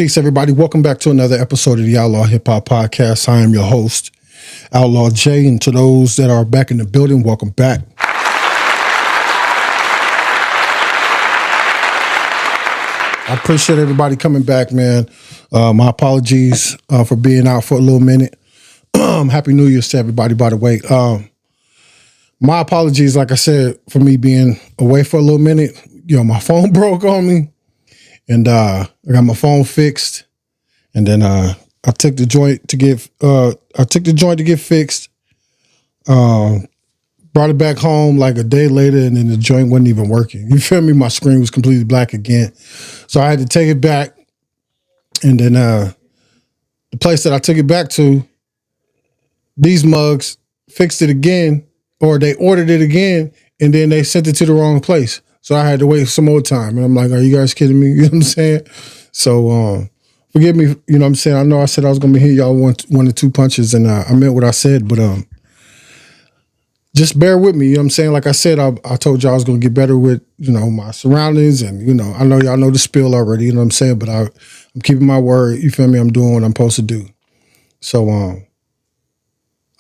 Peace, everybody. Welcome back to another episode of the Outlaw Hip Hop Podcast. I am your host, Outlaw J, and to those that are back in the building, welcome back. I appreciate everybody coming back, man. My apologies for being out for a little minute. Happy New Year's to everybody, by the way. My apologies, like I said, for me being away for a little minute. My phone broke on me, and I got my phone fixed, and then I took the joint to get fixed. Brought it back home like a day later, and then the joint wasn't even working. You feel me? My screen was completely black again, so I had to take it back. And then the place that I took it back to, these mugs fixed it again, or they ordered it again, and then they sent it to the wrong place. So I had to wait some more time. And I'm like, are you guys kidding me? You know what I'm saying? So forgive me, you know what I'm saying? I know I said I was going to hit y'all one or two punches, and I meant what I said, but just bear with me, you know what I'm saying? Like I said, I told y'all I was going to get better with, my surroundings, and, I know y'all know the spiel already, you know what I'm saying? But I'm keeping my word, you feel me? I'm doing what I'm supposed to do. So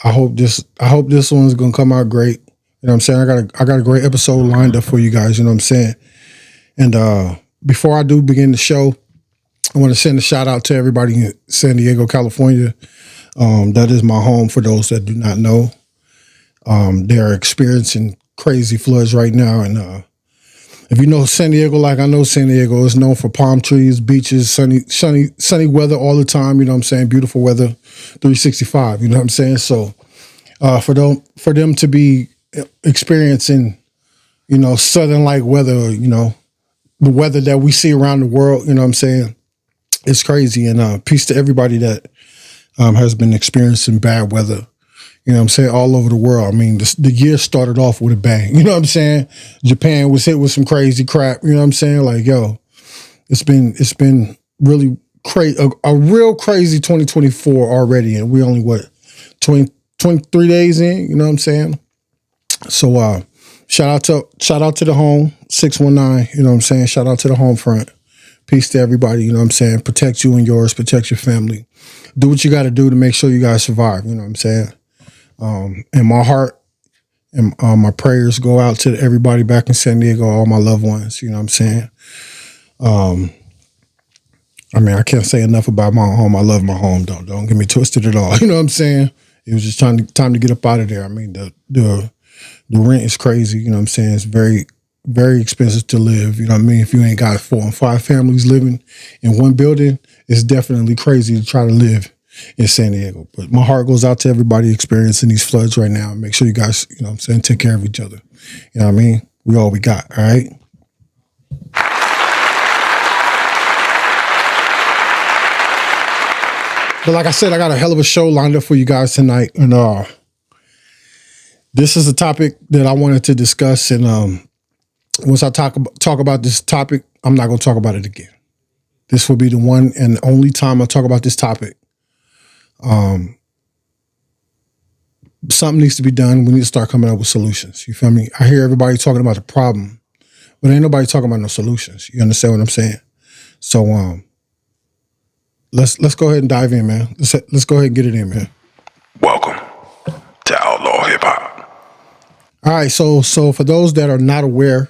I hope this one's going to come out great. You know what I'm saying? I got a great episode lined up for you guys, you know what I'm saying? And before I do begin the show, I want to send a shout out to everybody in San Diego, California. That is my home for those that do not know. They are experiencing crazy floods right now. And if you know San Diego, like I know San Diego, is known for palm trees, beaches, sunny weather all the time, you know what I'm saying? Beautiful weather, 365, you know what I'm saying? So for them to be experiencing, southern like weather, the weather that we see around the world, you know what I'm saying? It's crazy. And peace to everybody that has been experiencing bad weather, you know what I'm saying, all over the world. I mean, the year started off with a bang, you know what I'm saying? Japan was hit with some crazy crap, you know what I'm saying? Like, it's been really crazy, a real crazy 2024 already. And we only, 23 days in, you know what I'm saying? So shout out to the home, 619, you know what I'm saying? Shout out to the home front. Peace to everybody, you know what I'm saying? Protect you and yours, protect your family. Do what you got to do to make sure you guys survive, you know what I'm saying? And my heart and my prayers go out to everybody back in San Diego, all my loved ones, you know what I'm saying? I can't say enough about my home. I love my home, though. Don't get me twisted at all, you know what I'm saying? It was just time to get up out of there. I mean, the rent is crazy, you know what I'm saying? It's very, very expensive to live, you know what I mean? If you ain't got 4 and 5 families living in one building, it's definitely crazy to try to live in San Diego. But my heart goes out to everybody experiencing these floods right now. Make sure you guys, you know what I'm saying, take care of each other. You know what I mean? We all we got, all right? But like I said, I got a hell of a show lined up for you guys tonight. And this is a topic that I wanted to discuss. And once I talk about this topic, I'm not going to talk about it again. This will be the one and only time I talk about this topic. Something needs to be done. We need to start coming up with solutions. You feel me? I hear everybody talking about the problem, but ain't nobody talking about no solutions. You understand what I'm saying? So let's go ahead and dive in, man. Let's go ahead and get it in, man. Welcome to Outlaw Hip Hop. All right, so for those that are not aware,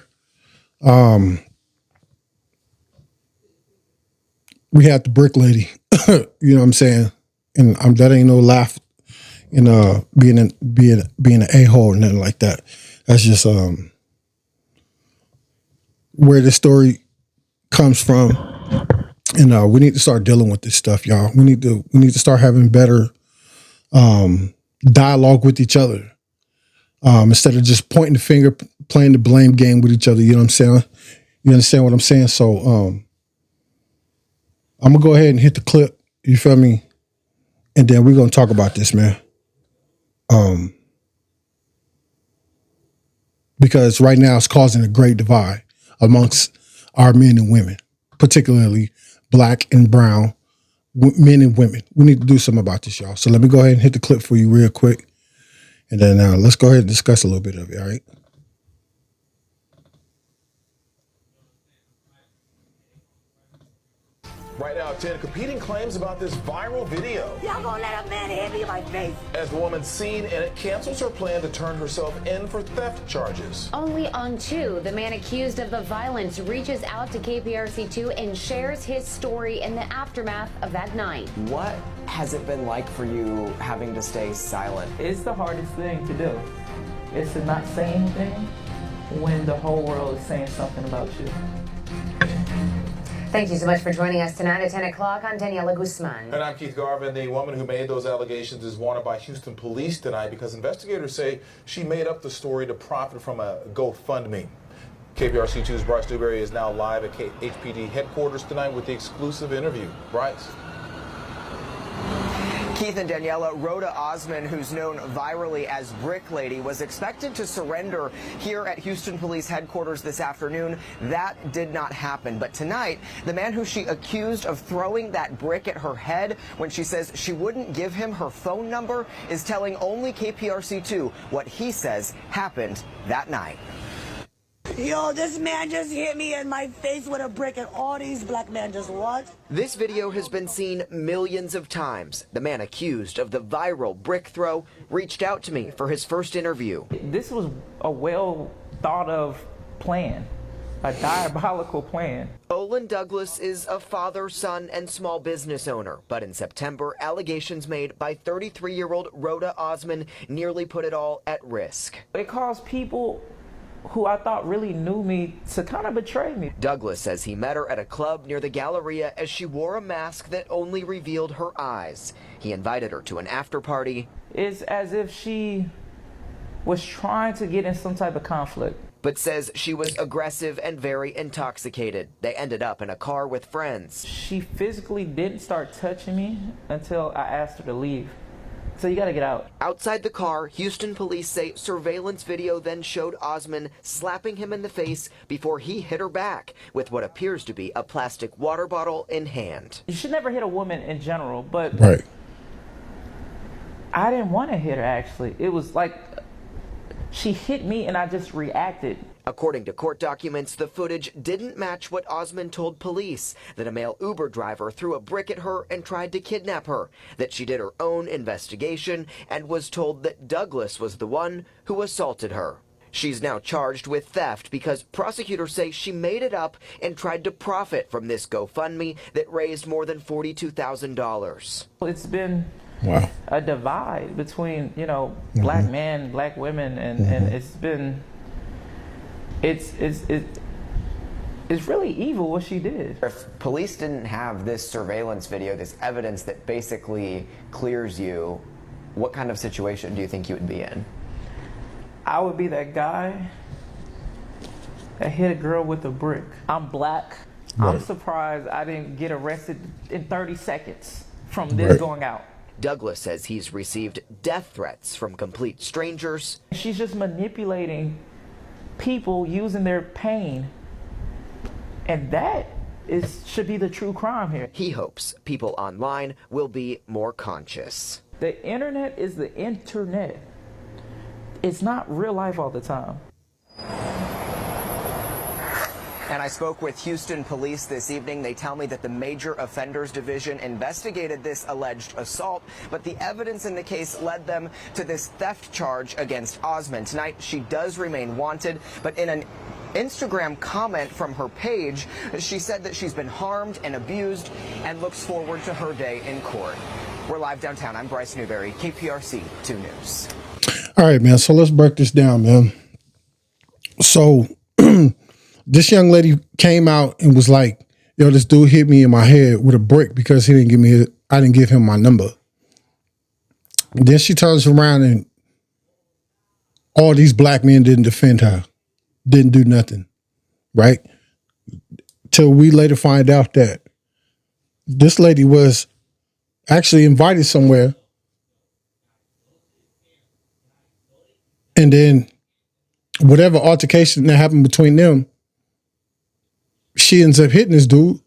we had the brick lady. You know what I'm saying? And that ain't no laugh in being an a-hole or nothing like that. That's just where the story comes from. And we need to start dealing with this stuff, y'all. We need to start having better dialogue with each other. Instead of just pointing the finger, playing the blame game with each other. You know what I'm saying? You understand what I'm saying? So I'm gonna go ahead and hit the clip. You feel me? And then we're gonna talk about this, man. Because right now it's causing a great divide amongst our men and women, particularly black and brown men and women. We need to do something about this, y'all. So let me go ahead and hit the clip for you real quick. And then let's go ahead and discuss a little bit of it, all right? Right now, Top 10 competing claims about this viral video. Y'all gonna let a man hit me in my face? As the woman seen in it cancels her plan to turn herself in for theft charges. Only on 2, the man accused of the violence reaches out to KPRC2 and shares his story in the aftermath of that night. What has it been like for you having to stay silent? It's the hardest thing to do. It's to not say anything when the whole world is saying something about you. Thank you so much for joining us tonight at 10 o'clock. I'm Daniela Guzman. And I'm Keith Garvin. The woman who made those allegations is wanted by Houston police tonight because investigators say she made up the story to profit from a GoFundMe. KPRC2's Bryce Newberry is now live at HPD headquarters tonight with the exclusive interview. Bryce. Keith and Daniela, Roda Osman, who's known virally as Brick Lady, was expected to surrender here at Houston Police Headquarters this afternoon. That did not happen. But tonight, the man who she accused of throwing that brick at her head when she says she wouldn't give him her phone number is telling only KPRC2 what he says happened that night. Yo, this man just hit me in my face with a brick, and all these black men just what? This video has been seen millions of times. The man accused of the viral brick throw reached out to me for his first interview. This was a well thought of plan, a diabolical plan. Olin Douglas is a father, son, and small business owner. But in September, allegations made by 33-year-old Roda Osman nearly put it all at risk. It caused people who I thought really knew me to kind of betray me. Douglas says he met her at a club near the Galleria as she wore a mask that only revealed her eyes. He invited her to an after party. It's as if she was trying to get in some type of conflict. But says she was aggressive and very intoxicated. They ended up in a car with friends. She physically didn't start touching me until I asked her to leave. So you gotta get out. Outside the car, Houston police say surveillance video then showed Osman slapping him in the face before he hit her back with what appears to be a plastic water bottle in hand. You should never hit a woman in general, but Right. I didn't want to hit her, actually. It was like she hit me and I just reacted. According to court documents, the footage didn't match what Osman told police, that a male Uber driver threw a brick at her and tried to kidnap her, that she did her own investigation and was told that Douglas was the one who assaulted her. She's now charged with theft because prosecutors say she made it up and tried to profit from this GoFundMe that raised more than $42,000. It's been Wow. a divide between, black men, black women, and it's been, it's really evil what she did. If police didn't have this surveillance video, this evidence that basically clears you, what kind of situation do you think you would be in? I would be that guy that hit a girl with a brick. I'm black. Right. I'm surprised I didn't get arrested in 30 seconds from this going out. Douglas says he's received death threats from complete strangers. She's just manipulating people using their pain. And that should be the true crime here. He hopes people online will be more conscious. The internet is the internet. It's not real life all the time. And I spoke with Houston police this evening. They tell me that the Major Offenders Division investigated this alleged assault, but the evidence in the case led them to this theft charge against Osman. Tonight, she does remain wanted, but in an Instagram comment from her page, she said that she's been harmed and abused and looks forward to her day in court. We're live downtown. I'm Bryce Newberry, KPRC 2 News. All right, man. So let's break this down, man. So this young lady came out and was like, yo, this dude hit me in my head with a brick because I didn't give him my number. And then she turns around and all these black men didn't defend her, didn't do nothing, right? Till we later find out that this lady was actually invited somewhere. And then whatever altercation that happened between them, she ends up hitting this dude.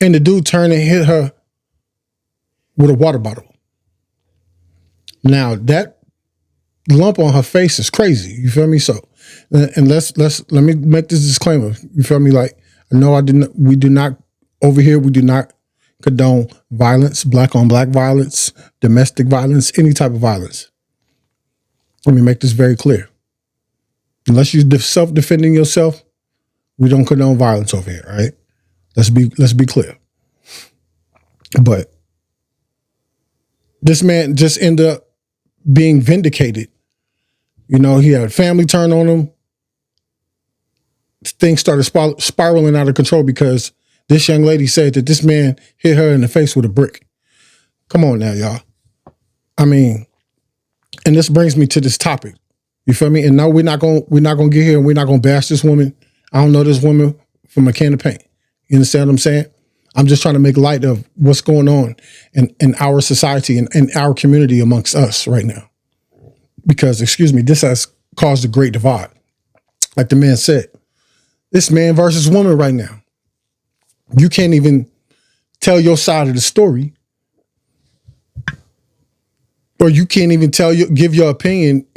And the dude turned and hit her with a water bottle. Now that lump on her face is crazy. You feel me? So, and let me make this disclaimer. You feel me? Like, I know we do not over here. We do not condone violence, black on black violence, domestic violence, any type of violence. Let me make this very clear. Unless you're self-defending yourself, we don't condone violence over here, right? Let's be clear. But this man just ended up being vindicated. You know, he had a family turn on him. Things started spiraling out of control because this young lady said that this man hit her in the face with a brick. Come on now, y'all. I mean, and this brings me to this topic. You feel me? And no, we're not gonna get here and we're not gonna bash this woman. I don't know this woman from a can of paint. You understand what I'm saying? I'm just trying to make light of what's going on in our society and in our community amongst us right now. Because, excuse me, this has caused a great divide. Like the man said, it's man versus woman right now. You can't even tell your side of the story, or you can't even give your opinion.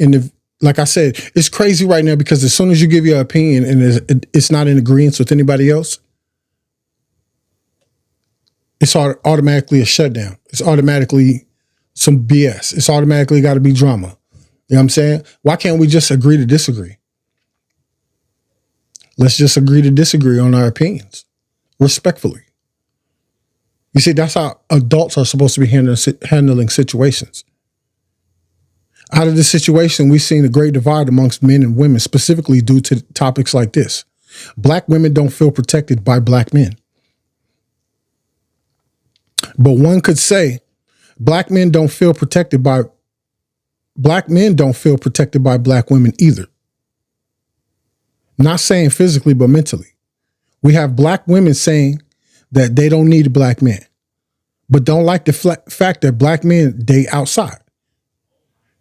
Like I said, it's crazy right now because as soon as you give your opinion and it's not in agreement with anybody else, it's automatically a shutdown. It's automatically some BS. It's automatically got to be drama. You know what I'm saying? Why can't we just agree to disagree? Let's just agree to disagree on our opinions respectfully. You see, that's how adults are supposed to be handling situations. Out of this situation, we've seen a great divide amongst men and women, specifically due to topics like this. Black women don't feel protected by black men. But one could say black men don't feel protected by black women either. Not saying physically, but mentally. We have black women saying that they don't need a black man, but don't like the fact that black men date outside.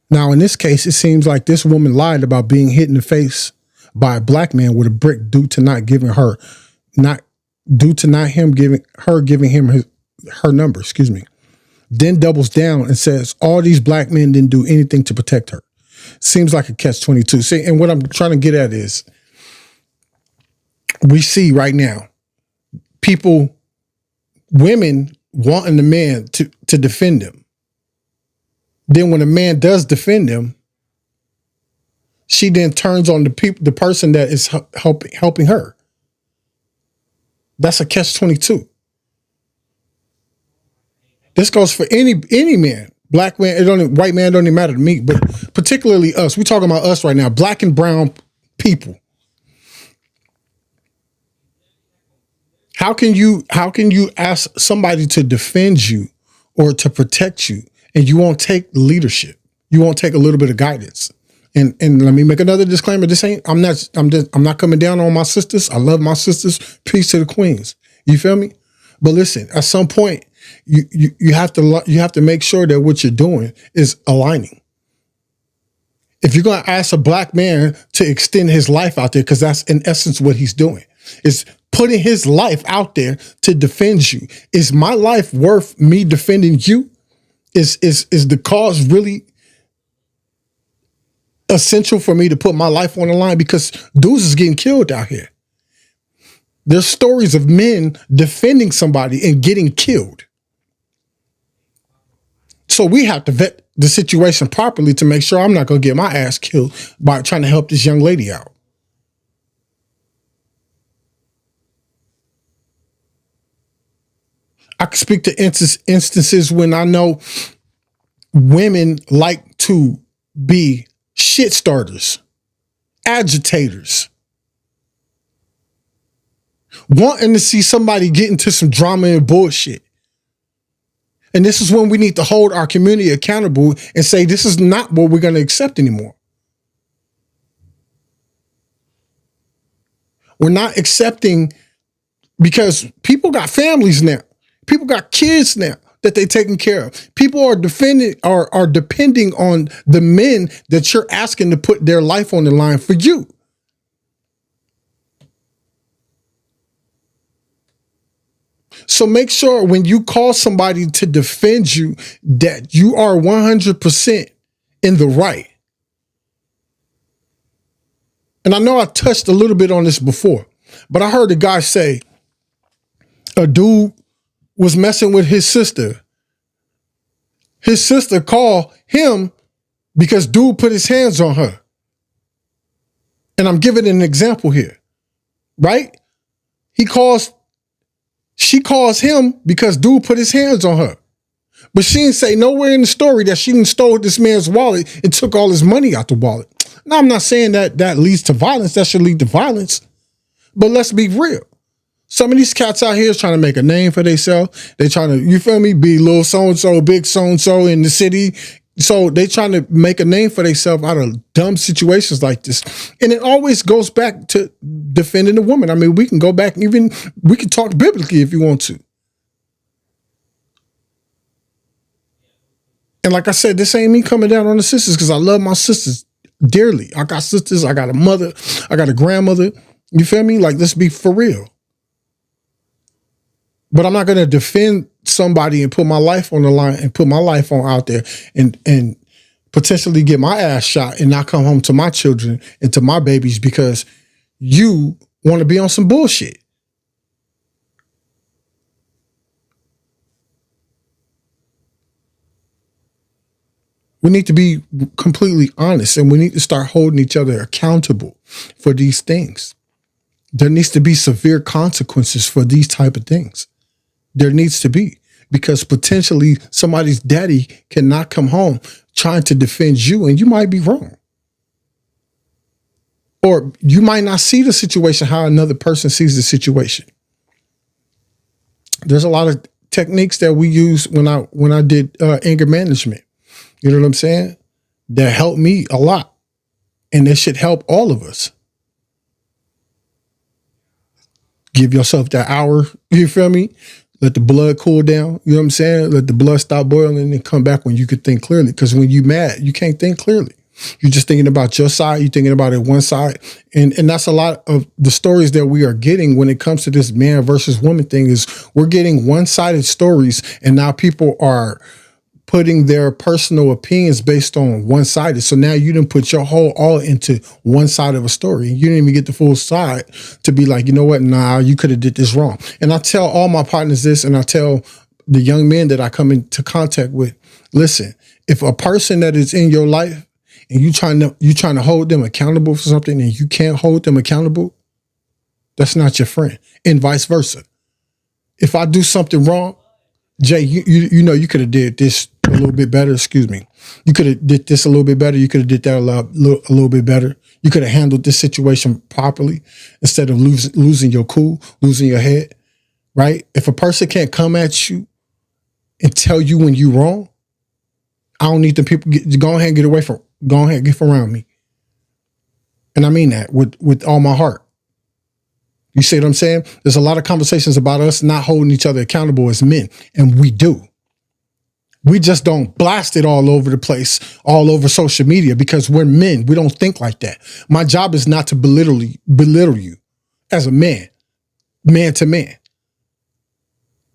Now, in this case, it seems like this woman lied about being hit in the face by a black man with a brick due to not giving him her number, excuse me. Then doubles down and says all these black men didn't do anything to protect her. Seems like a catch-22. See, and what I'm trying to get at is we see right now women wanting the man to defend them. Then when a man does defend him, she then turns on the person that is helping her. That's a catch-22. This goes for any man, black man, white man don't even matter to me, but particularly us. We're talking about us right now, black and brown people. How can you ask somebody to defend you or to protect you and you won't take leadership? You won't take a little bit of guidance. And let me make another disclaimer. I'm not coming down on my sisters. I love my sisters. Peace to the queens. You feel me? But listen, at some point, you have to make sure that what you're doing is aligning. If you're going to ask a black man to extend his life out there, because that's in essence what he's doing, is putting his life out there to defend you. Is my life worth me defending you? Is the cause really essential for me to put my life on the line? Because dudes is getting killed out here. There's stories of men defending somebody and getting killed. So we have to vet the situation properly to make sure I'm not going to get my ass killed by trying to help this young lady out. I can speak to instances when I know women like to be shit starters, agitators, wanting to see somebody get into some drama and bullshit. And this is when we need to hold our community accountable and say, this is not what we're going to accept anymore. We're not accepting, because people got families now. People got kids now that they're taking care of. People are depending on the men that you're asking to put their life on the line for you. So make sure when you call somebody to defend you that you are 100% in the right. And I know I touched a little bit on this before, but I heard a guy say a dude was messing with his sister. His sister called him because dude put his hands on her. And I'm giving an example here, right? She calls him because dude put his hands on her. But she didn't say nowhere in the story that she didn't stole this man's wallet and took all his money out the wallet. Now, I'm not saying that leads to violence. That should lead to violence. But let's be real. Some of these cats out here is trying to make a name for themselves. They trying to, you feel me, be little so-and-so, big so-and-so in the city. So they trying to make a name for themselves out of dumb situations like this. And it always goes back to defending the woman. I mean, we can go back, even we can talk biblically if you want to. And like I said, this ain't me coming down on the sisters because I love my sisters dearly. I got sisters, I got a mother, I got a grandmother. You feel me? Like, let's be for real. But I'm not going to defend somebody and put my life on the line and put my life on out there and potentially get my ass shot and not come home to my children and to my babies because you want to be on some bullshit. We need to be completely honest and we need to start holding each other accountable for these things. There needs to be severe consequences for these type of things. There needs to be, because potentially somebody's daddy cannot come home trying to defend you and you might be wrong. Or you might not see the situation how another person sees the situation. There's a lot of techniques that we use when I did anger management. You know what I'm saying? That helped me a lot. And they should help all of us. Give yourself that hour, you feel me? Let the blood cool down, you know what I'm saying? Let the blood stop boiling and then come back when you could think clearly. Because when you're mad, you can't think clearly. You're just thinking about your side, you're thinking about it one side. And that's a lot of the stories that we are getting when it comes to this man versus woman thing is we're getting one-sided stories and now people are putting their personal opinions based on one-sided. So now you didn't put your whole all into one side of a story. You didn't even get the full side to be like, you know what? Nah, you could have did this wrong. And I tell all my partners this, and I tell the young men that I come into contact with, listen, if a person that is in your life and you trying to hold them accountable for something and you can't hold them accountable, that's not your friend. And vice versa. If I do something wrong, Jay, you know, you could have did this a little bit better. Excuse me. You could have did this a little bit better. You could have did that a little bit better. You could have handled this situation properly instead of losing your cool, losing your head, right? If a person can't come at you and tell you when you're wrong, I don't need the people go ahead and go ahead and get around me. And I mean that with all my heart. You see what I'm saying? There's a lot of conversations about us not holding each other accountable as men, and we do. We just don't blast it all over the place, all over social media, because we're men. We don't think like that. My job is not to belittle you as a man to man.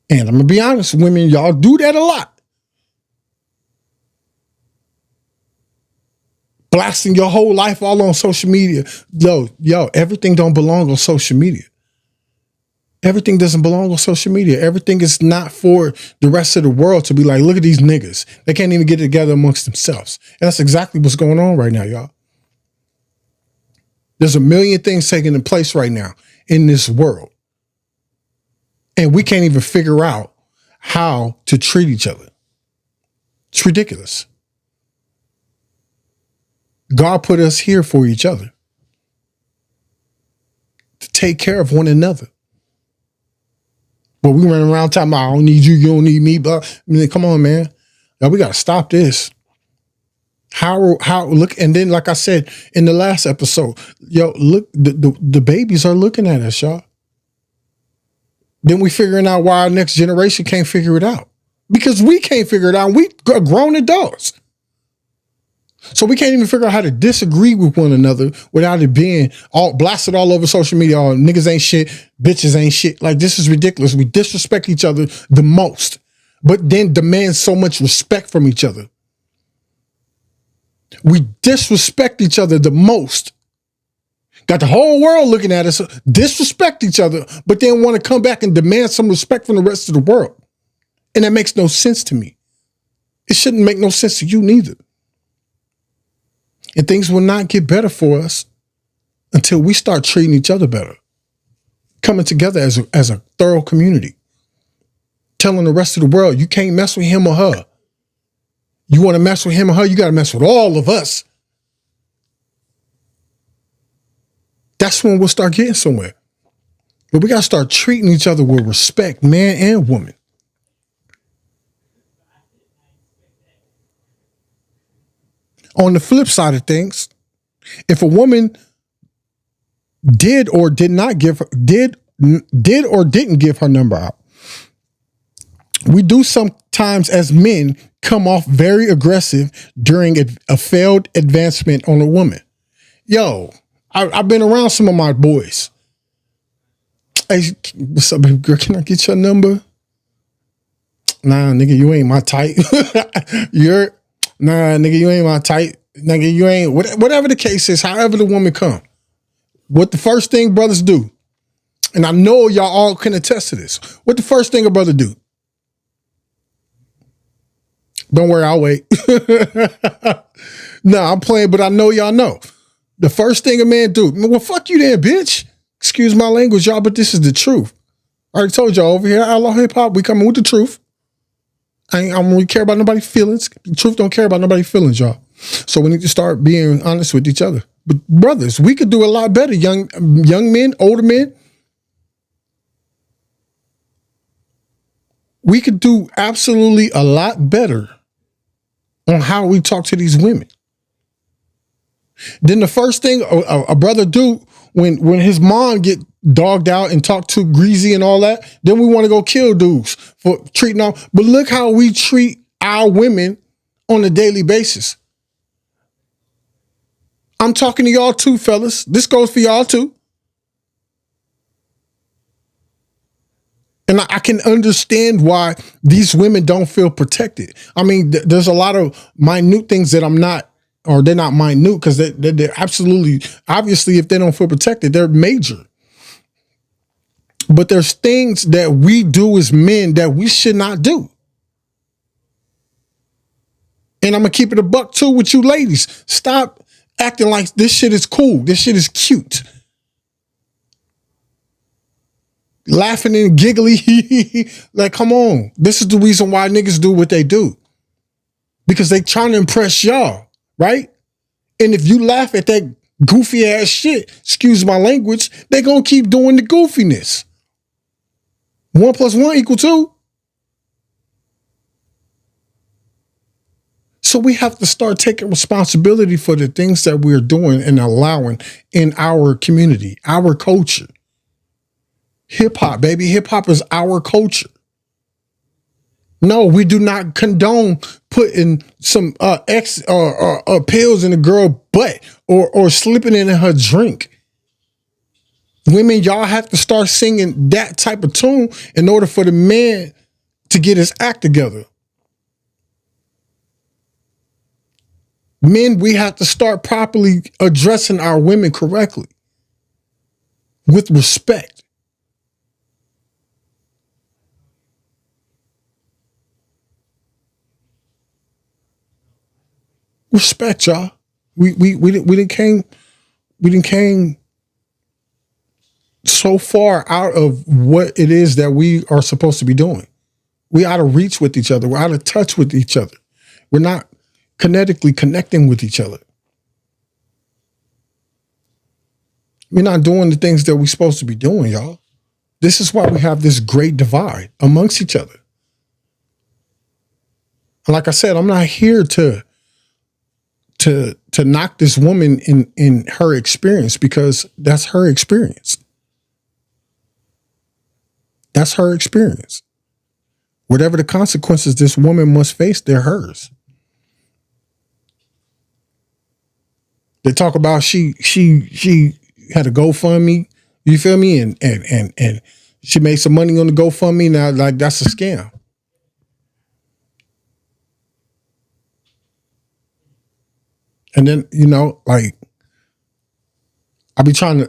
And I'm going to be honest, women, y'all do that a lot. Blasting your whole life all on social media. Yo, everything don't belong on social media. Everything doesn't belong on social media. Everything is not for the rest of the world to be like, look at these niggas. They can't even get it together amongst themselves. And that's exactly what's going on right now, y'all. There's a million things taking place right now in this world. And we can't even figure out how to treat each other. It's ridiculous. God put us here for each other. To take care of one another. But we run around talking about, I don't need you, you don't need me. But I mean, come on, man. Now we got to stop this. How look, and then like I said in the last episode, yo, look, the babies are looking at us, y'all. Then we figuring out why our next generation can't figure it out. Because we can't figure it out. We are grown adults. So we can't even figure out how to disagree with one another without it being all blasted all over social media. Oh, niggas ain't shit, bitches ain't shit. Like, this is ridiculous. We disrespect each other the most, but then demand so much respect from each other. We disrespect each other the most. Got the whole world looking at us, disrespect each other, but then want to come back and demand some respect from the rest of the world. And that makes no sense to me. It shouldn't make no sense to you neither. And things will not get better for us until we start treating each other better. Coming together as a thorough community. Telling the rest of the world, you can't mess with him or her. You want to mess with him or her, you got to mess with all of us. That's when we'll start getting somewhere. But we got to start treating each other with respect, man and woman. On the flip side of things, if a woman did or didn't give her number out, we do sometimes as men come off very aggressive during a failed advancement on a woman. Yo, I've been around some of my boys. Hey, what's up, baby girl? Can I get your number? Nah, nigga, you ain't my type. Nah, nigga, you ain't my type. Nigga, you ain't, whatever the case is, however the woman come. What the first thing brothers do, and I know y'all all can attest to this, what the first thing a brother do? Don't worry, I'll wait. Nah, I'm playing, but I know y'all know. The first thing a man do, well, fuck you then, bitch. Excuse my language, y'all, but this is the truth. I already told y'all over here, Outlaw Hip Hop, we coming with the truth. I don't really care about nobody's feelings. The truth don't care about nobody's feelings, y'all. So we need to start being honest with each other. But brothers, we could do a lot better. Young men, older men. We could do absolutely a lot better on how we talk to these women. Then the first thing a brother do when his mom get dogged out and talked too greasy and all that, then we want to go kill dudes for treating them. But look how we treat our women on a daily basis. I'm talking to y'all too, fellas. This goes for y'all too. And I can understand why these women don't feel protected. I mean, there's a lot of minute things that I'm not, or they're not minute because they're absolutely, obviously, if they don't feel protected, they're major. But there's things that we do as men that we should not do. And I'm going to keep it a buck too with you ladies. Stop acting like this shit is cool. This shit is cute. Laughing and giggly. Like, come on. This is the reason why niggas do what they do. Because they trying to impress y'all, right? And if you laugh at that goofy ass shit, excuse my language, they gonna keep doing the goofiness. 1 + 1 = 2. So we have to start taking responsibility for the things that we're doing and allowing in our community, our culture. Hip hop, baby. Hip hop is our culture. No, we do not condone putting some pills in a girl's butt or slipping it in her drink. Women, y'all have to start singing that type of tune in order for the man to get his act together. Men, we have to start properly addressing our women correctly with respect. Respect, y'all. We didn't came so far out of what it is that we are supposed to be doing. We out of reach with each other. We're out of touch with each other. We're not kinetically connecting with each other. We're not doing the things that we're supposed to be doing, y'all. This is why we have this great divide amongst each other. And like I said, I'm not here to knock this woman in her experience, because that's her experience. That's her experience. Whatever the consequences this woman must face, they're hers. They talk about she had a GoFundMe, you feel me? And she made some money on the GoFundMe. Now, like, that's a scam. And then, like, I be trying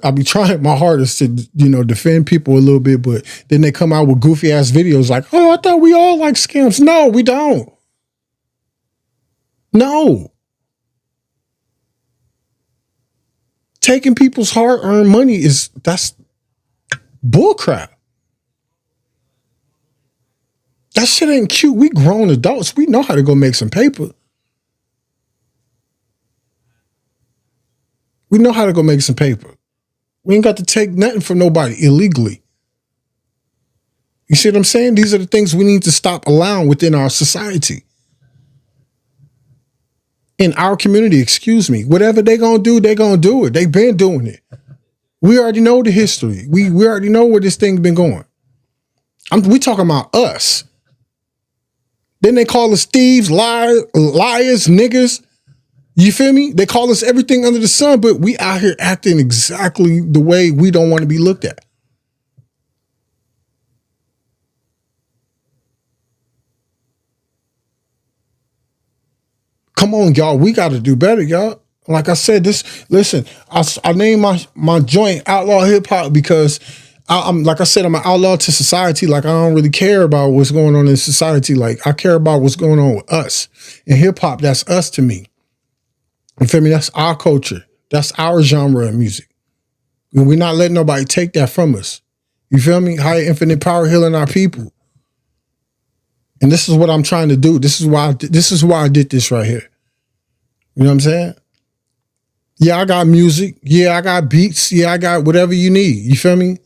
my hardest to, defend people a little bit, but then they come out with goofy ass videos like, oh, I thought we all like scams. No, we don't. No. Taking people's hard-earned money that's bullcrap. That shit ain't cute. We grown adults. We know how to go make some paper. We know how to go make some paper. We ain't got to take nothing from nobody illegally. You see what I'm saying? These are the things we need to stop allowing within our society. In our community, excuse me. Whatever they gonna do, they gonna do it. They been doing it. We already know the history. We already know where this thing been going. We talking about us. Then they call us thieves, liars, niggas. You feel me? They call us everything under the sun, but we out here acting exactly the way we don't want to be looked at. Come on, y'all. We got to do better, y'all. Like I said, listen, I named my joint Outlaw Hip Hop because I'm like I said, I'm an outlaw to society. Like I don't really care about what's going on in society. Like I care about what's going on with us. And hip hop, that's us to me. You feel me? That's our culture. That's our genre of music. And we're not letting nobody take that from us. You feel me? Higher infinite power healing our people. And this is what I'm trying to do. This is why I did this right here. You know what I'm saying? Yeah, I got music. Yeah, I got beats. Yeah, I got whatever you need. You feel me?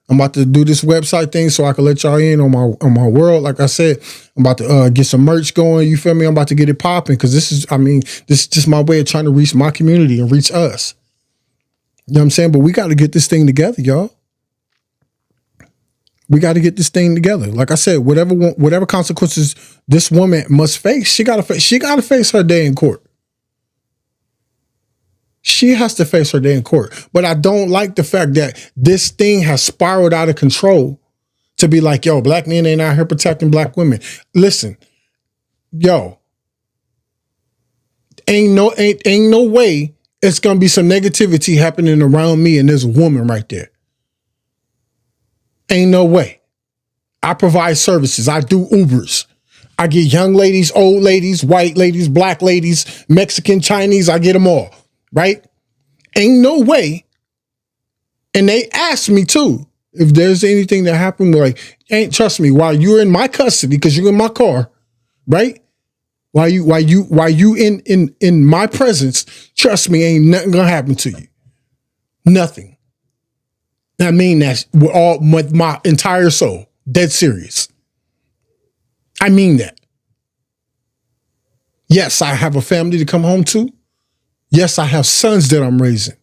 I'm about to do this website thing so I can let y'all in on my world. Like I said, I'm about to get some merch going. You feel me? I'm about to get it popping because this is just my way of trying to reach my community and reach us. You know what I'm saying? But we got to get this thing together, y'all. We got to get this thing together. Like I said, whatever consequences this woman must face, she got to face her day in court. She has to face her day in court. But I don't like the fact that this thing has spiraled out of control to be like, yo, black men ain't out here protecting black women. Listen, yo, ain't no way it's going to be some negativity happening around me and there's a woman right there. Ain't no way. I provide services. I do Ubers. I get young ladies, old ladies, white ladies, black ladies, Mexican, Chinese. I get them all. Right? Ain't no way. And they asked me too, if there's anything that happened, like, trust me, while you're in my custody, because you're in my car, right? While you in my presence, trust me, ain't nothing gonna happen to you. Nothing. I mean that with my entire soul. Dead serious. I mean that. Yes, I have a family to come home to. Yes, I have sons that I'm raising.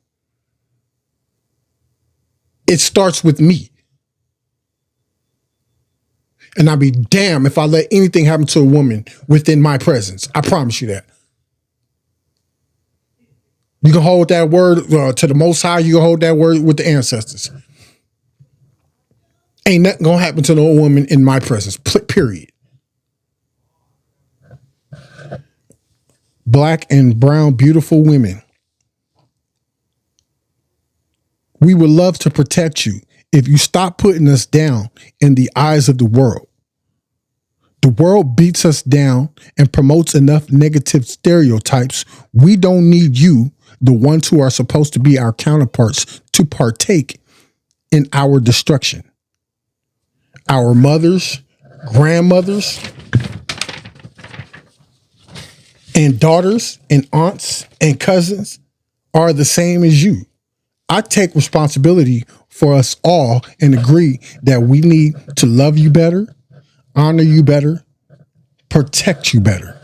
It starts with me. And I'll be damned if I let anything happen to a woman within my presence. I promise you that. You can hold that word to the Most High. You can hold that word with the ancestors. Ain't nothing gonna happen to no woman in my presence. Period. Black and brown, beautiful women. We would love to protect you if you stop putting us down in the eyes of the world. The world beats us down and promotes enough negative stereotypes. We don't need you, the ones who are supposed to be our counterparts, to partake in our destruction. Our mothers, grandmothers, and daughters and aunts and cousins are the same as you. I take responsibility for us all and agree that we need to love you better, honor you better, protect you better.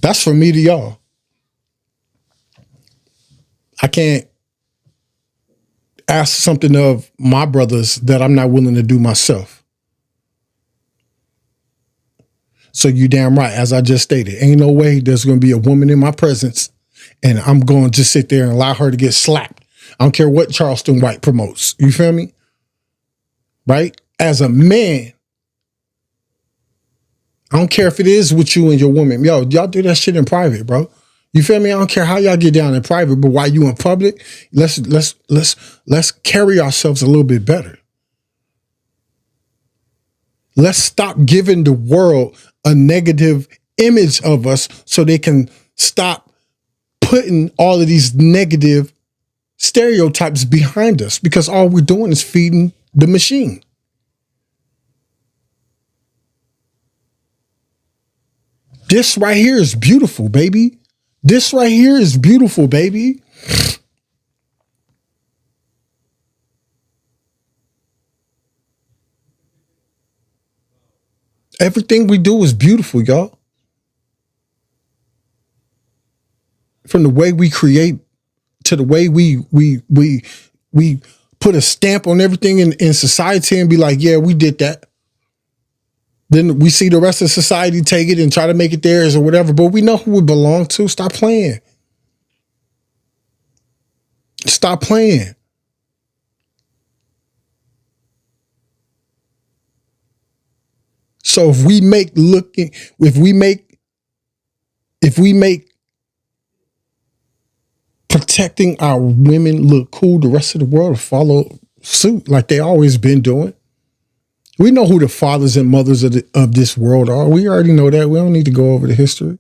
That's from me to y'all. I can't ask something of my brothers that I'm not willing to do myself. So you damn right, as I just stated, ain't no way there's going to be a woman in my presence and I'm going to just sit there and allow her to get slapped. I don't care what Charleston White promotes. You feel me? Right? As a man, I don't care if it is with you and your woman. Yo, y'all do that shit in private, bro. You feel me? I don't care how y'all get down in private, but while you in public, let's carry ourselves a little bit better. Let's stop giving the world a negative image of us so they can stop putting all of these negative stereotypes behind us, because all we're doing is feeding the machine. This right here is beautiful, baby. This right here is beautiful, baby. Everything we do is beautiful, y'all. From the way we create to the way we put a stamp on everything in society and be like, yeah, we did that. Then we see the rest of society take it and try to make it theirs or whatever, but we know who we belong to. Stop playing. Stop playing. So if we make protecting our women look cool, the rest of the world will follow suit like they always been doing. We know who the fathers and mothers of this world are. We already know that. We don't need to go over the history.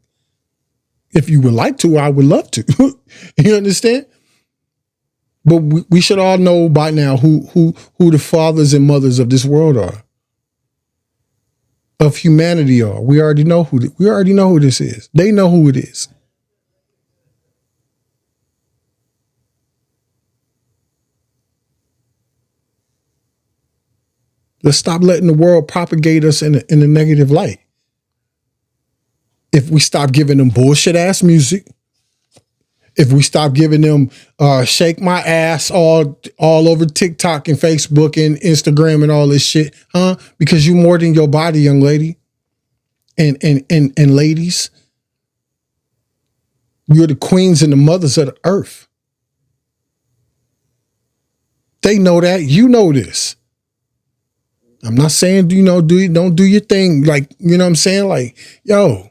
If you would like to, I would love to. You understand? But we should all know by now who the fathers and mothers of this world are, of humanity are. We already know who this is. They know who it is. Let's stop letting the world propagate us in a negative light. If we stop giving them bullshit ass music, if we stop giving them shake my ass all over TikTok and Facebook and Instagram and all this shit, huh? Because you more than your body, young lady. And ladies, you're the queens and the mothers of the earth. They know that. You know this. I'm not saying, don't do your thing. Like, you know what I'm saying? Like, yo,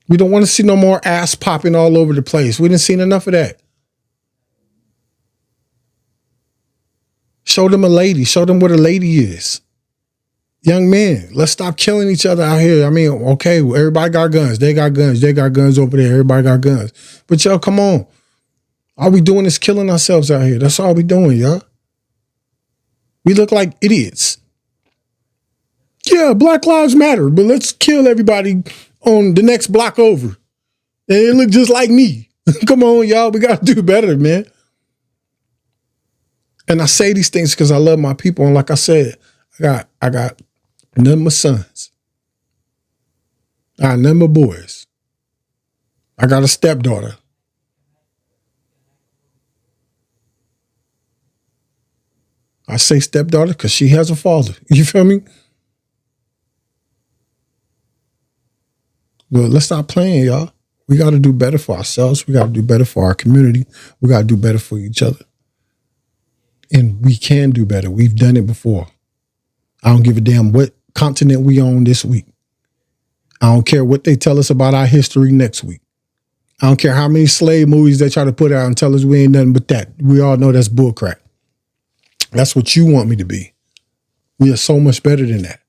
we don't want to see no more ass popping all over the place. We didn't see enough of that. Show them a lady. Show them what a lady is. Young men, let's stop killing each other out here. I mean, okay, everybody got guns. They got guns. They got guns over there. Everybody got guns. But yo, come on. All we doing is killing ourselves out here. That's all we doing, y'all. We look like idiots. Yeah, Black Lives Matter, but let's kill everybody on the next block over. And it look just like me. Come on, y'all. We got to do better, man. And I say these things because I love my people. And like I said, I got none of my sons. I got none of my boys. I got a stepdaughter. I say stepdaughter because she has a father. You feel me? But let's stop playing, y'all. We got to do better for ourselves. We got to do better for our community. We got to do better for each other. And we can do better. We've done it before. I don't give a damn what continent we on this week. I don't care what they tell us about our history next week. I don't care how many slave movies they try to put out and tell us we ain't nothing but that. We all know that's bullcrap. That's what you want me to be. We are so much better than that.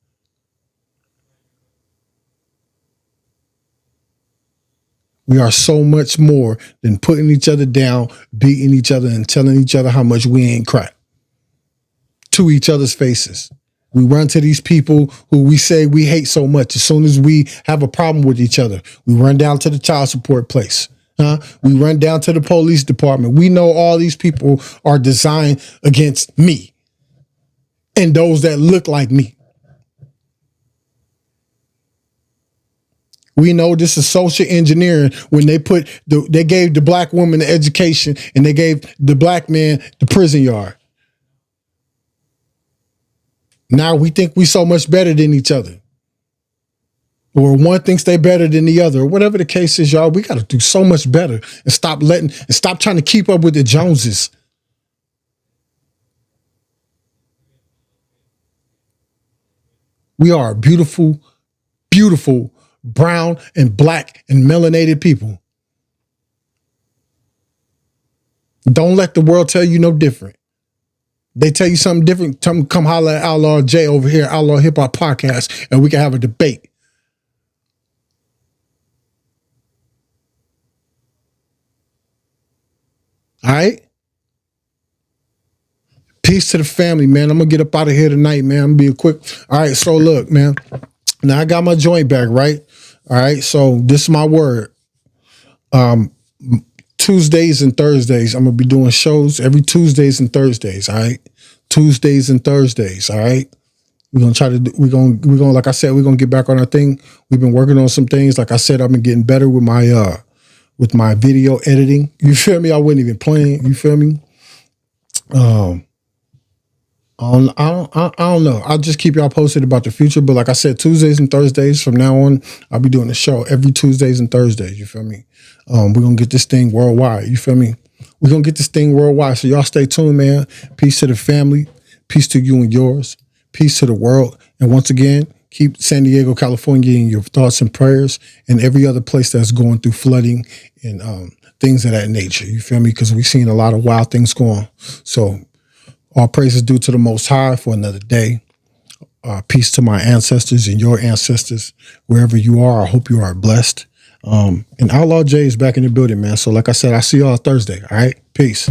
We are so much more than putting each other down, beating each other, and telling each other how much we ain't crap to each other's faces. We run to these people who we say we hate so much. As soon as we have a problem with each other, we run down to the child support place. We run down to the police department. We know all these people are designed against me and those that look like me. We know this is social engineering when they gave the black woman the education and they gave the black man the prison yard. Now we think we so much better than each other. Or one thinks they better than the other. Or whatever the case is, y'all, we got to do so much better and stop trying to keep up with the Joneses. We are beautiful, beautiful brown and black and melanated people. Don't let the world tell you no different. They tell you something different, come holler at Outlaw J over here, Outlaw Hip Hop Podcast, and we can have a debate. All right? Peace to the family, man. I'm going to get up out of here tonight, man. I'm going to be a quick. All right, so look, man. Now I got my joint back, right? All right, so this is my word. Tuesdays and Thursdays, I'm gonna be doing shows every Tuesdays and Thursdays. All right, Tuesdays and Thursdays. All right, we're gonna try to do, we're gonna like I said, we're gonna get back on our thing. We've been working on some things. Like I said, I've been getting better with my video editing. You feel me? I wasn't even playing. You feel me? I don't know. I'll just keep y'all posted about the future. But like I said, Tuesdays and Thursdays from now on, I'll be doing the show every Tuesdays and Thursdays. You feel me? We're going to get this thing worldwide. You feel me? We're going to get this thing worldwide. So y'all stay tuned, man. Peace to the family. Peace to you and yours. Peace to the world. And once again, keep San Diego, California in your thoughts and prayers, and every other place that's going through flooding and things of that nature. You feel me? Because we've seen a lot of wild things go on. So all praises due to the Most High for another day. Peace to my ancestors and your ancestors, wherever you are. I hope you are blessed. And Outlaw J is back in the building, man. So like I said, I'll see y'all Thursday. All right? Peace.